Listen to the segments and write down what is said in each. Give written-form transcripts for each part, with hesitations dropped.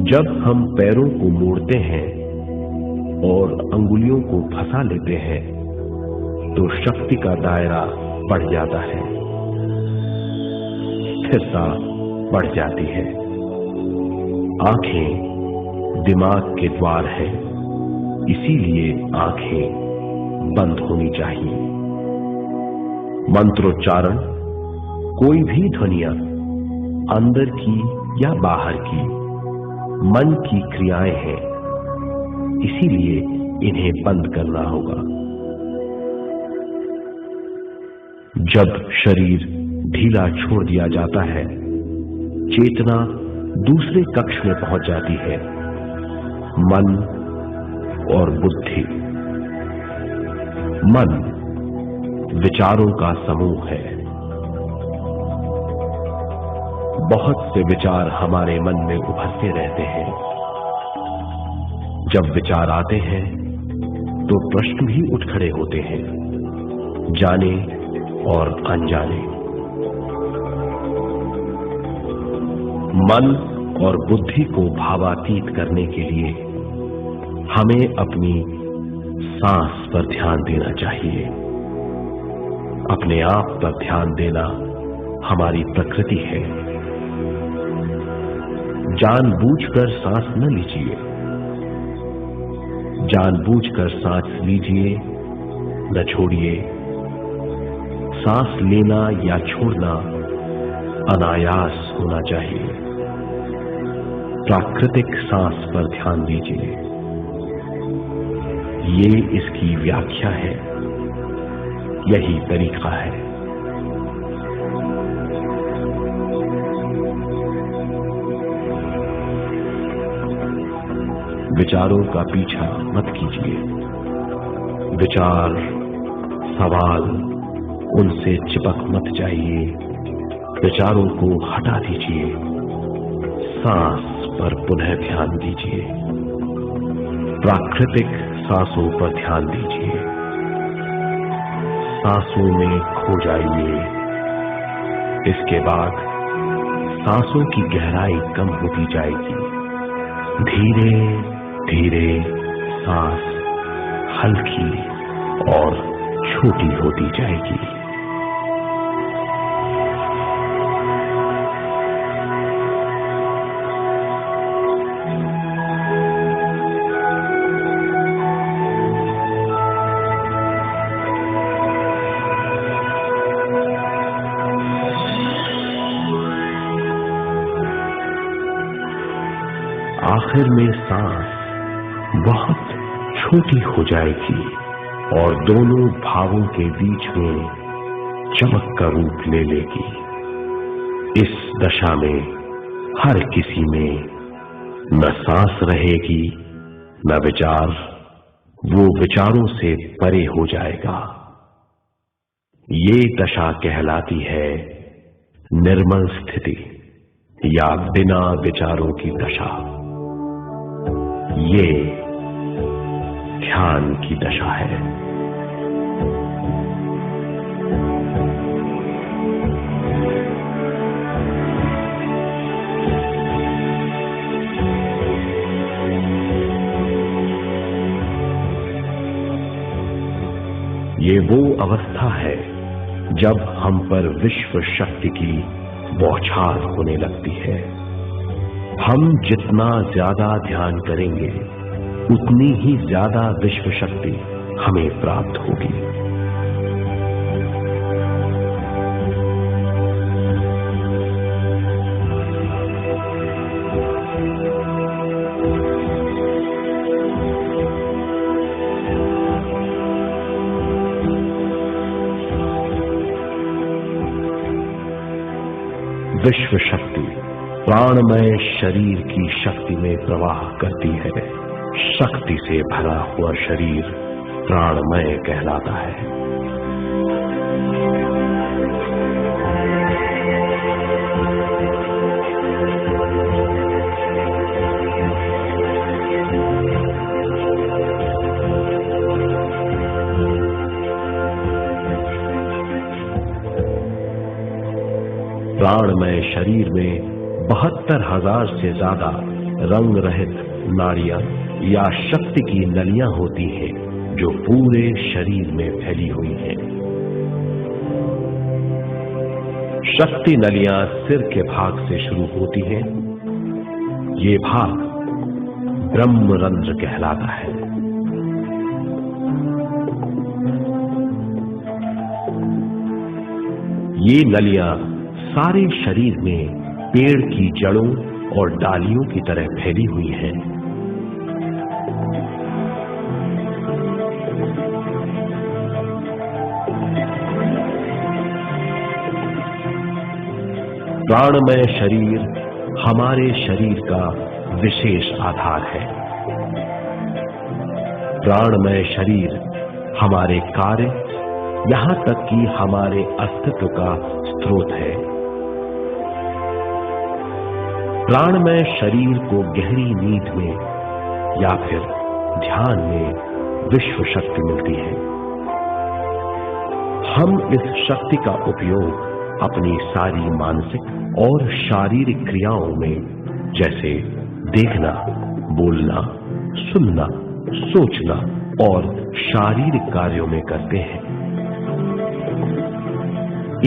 जब हम पैरों को मोड़ते हैं और अंगुलियों को फंसा लेते हैं तो शक्ति का दायरा बढ़ जाता है, स्थिरता बढ़ जाती है। आंखें दिमाग के द्वार है, इसीलिए आंखें बंद होनी चाहिए। मंत्रोच्चारण कोई भी ध्वनियां अंदर की या बाहर की मन की क्रियाएं हैं, इसीलिए इन्हें बंद करना होगा। जब शरीर ढीला छोड़ दिया जाता है, चेतना दूसरे कक्ष में पहुंच जाती है। मन और बुद्धि। मन विचारों का समूह है। बहुत से विचार हमारे मन में उभरते रहते हैं। जब विचार आते हैं तो प्रश्न भी उठ खड़े होते हैं, जाने और अनजाने। मन और बुद्धि को भावातीत करने के लिए हमें अपनी सांस पर ध्यान देना चाहिए। अपने आप पर ध्यान देना हमारी प्रकृति है। जानबूझकर सांस न लीजिए। जानबूझकर सांस लीजिए, न छोड़िए। सांस लेना या छोड़ना अनायास होना चाहिए। प्राकृतिक सांस पर ध्यान दीजिए। ये इसकी व्याख्या है, यही तरीका है। विचारों का पीछा मत कीजिए। विचार, सवाल, उनसे चिपक मत जाइए। विचारों को हटा दीजिए। सांस पर पुनः ध्यान दीजिए। प्राकृतिक सांसों पर ध्यान दीजिए। सांसों में खो जाइए। इसके बाद सांसों की गहराई कम होती जाएगी। धीरे धीरे सांस हल्की और छोटी होती जाएगी। आखिर में सांस बहुत छोटी हो जाएगी और दोनों भावों के बीच में चमक का रूप ले लेगी। इस दशा में हर किसी में न सांस रहेगी न विचार। वो विचारों से परे हो जाएगा। ये दशा कहलाती है निर्मल स्थिति या बिना विचारों की दशा। ये ध्यान की दशा है। ये वो अवस्था है जब हम पर विश्व शक्ति की बौछार होने लगती है। हम जितना ज्यादा ध्यान करेंगे उतनी ही ज्यादा विश्व शक्ति हमें प्राप्त होगी। विश्व शक्ति प्राणमय शरीर की शक्ति में प्रवाह करती है। शक्ति से भरा हुआ शरीर प्राणमय कहलाता है। प्राणमय शरीर में 72,000 से ज्यादा रंग रहित नाड़ियां या शक्ति की नलियां होती हैं जो पूरे शरीर में फैली हुई हैं। शक्ति नलियां सिर के भाग से शुरू होती हैं। ये भाग ब्रह्मरंध्र कहलाता है। ये नलियां सारे शरीर में पेड़ की जड़ों और डालियों की तरह फैली हुई हैं। प्राणमय शरीर हमारे शरीर का विशेष आधार है। प्राणमय शरीर हमारे कार्य, यहां तक कि हमारे अस्तित्व का स्रोत है। प्राणमय शरीर को गहरी नींद में या फिर ध्यान में विश्व शक्ति मिलती है। हम इस शक्ति का उपयोग अपनी सारी मानसिक और शारीरिक क्रियाओं में, जैसे देखना, बोलना, सुनना, सोचना और शारीरिक कार्यों में करते हैं।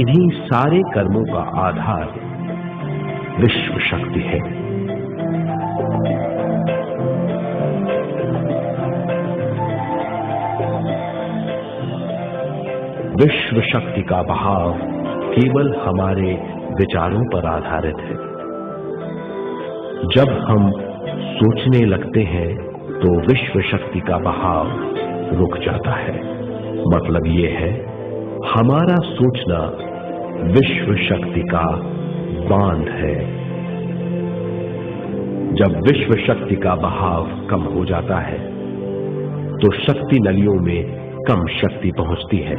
इन्हीं सारे कर्मों का आधार विश्व शक्ति है। विश्व शक्ति का बहाव केवल हमारे विचारों पर आधारित है। जब हम सोचने लगते हैं तो विश्व शक्ति का बहाव रुक जाता है। मतलब ये है, हमारा सोचना विश्व शक्ति का बांध है। जब विश्व शक्ति का बहाव कम हो जाता है तो शक्ति नलियों में कम शक्ति पहुंचती है।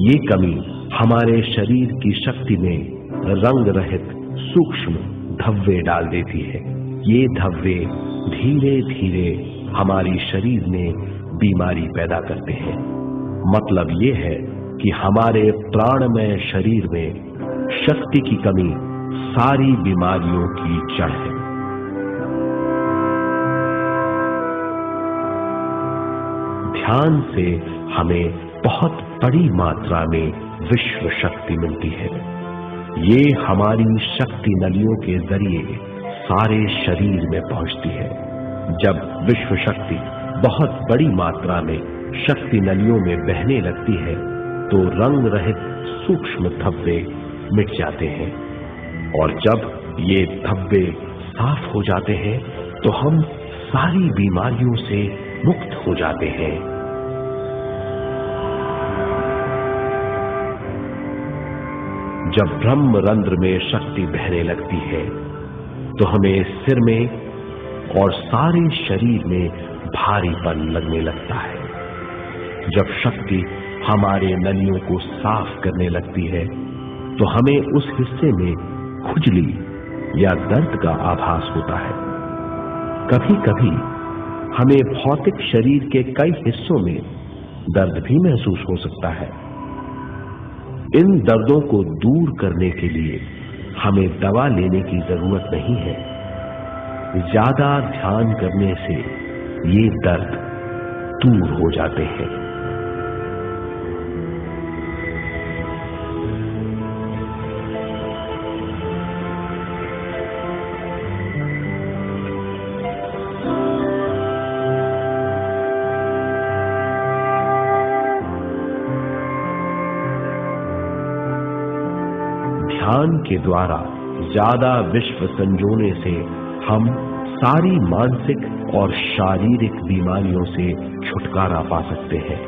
ये कमी हमारे शरीर की शक्ति में रंग रहित सूक्ष्म धब्बे डाल देती है। ये धब्बे धीरे धीरे हमारी शरीर में बीमारी पैदा करते हैं। मतलब ये है कि हमारे प्राणमय शरीर में शक्ति की कमी सारी बीमारियों की जड़ है। ध्यान से हमें बहुत बड़ी मात्रा में विश्व शक्ति मिलती है। ये हमारी शक्ति नलियों के जरिए सारे शरीर में पहुंचती है। जब विश्व शक्ति बहुत बड़ी मात्रा में शक्ति नलियों में बहने लगती है तो रंग रहित सूक्ष्म धब्बे मिट जाते हैं, और जब ये धब्बे साफ हो जाते हैं तो हम सारी बीमारियों से मुक्त हो जाते हैं। जब ब्रह्मरंध्र में शक्ति बहने लगती है तो हमें सिर में और सारे शरीर में भारीपन लगने लगता है। जब शक्ति हमारे नलियों को साफ करने लगती है तो हमें उस हिस्से में खुजली या दर्द का आभास होता है। कभी कभी हमें भौतिक शरीर के कई हिस्सों में दर्द भी महसूस हो सकता है। इन दर्दों को दूर करने के लिए हमें दवा लेने की जरूरत नहीं है। ज्यादा ध्यान करने से ये दर्द दूर हो जाते हैं। ध्यान के द्वारा ज्यादा विश्व संजोने से हम सारी मानसिक और शारीरिक बीमारियों से छुटकारा पा सकते हैं।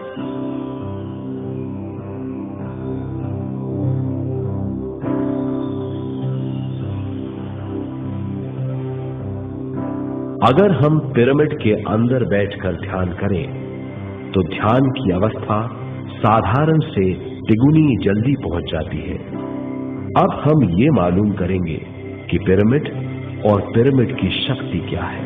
अगर हम पिरामिड के अंदर बैठकर ध्यान करें तो ध्यान की अवस्था साधारण से तिगुनी जल्दी पहुंच जाती है। अब हम ये मालूम करेंगे कि पिरामिड और पिरामिड की शक्ति क्या है।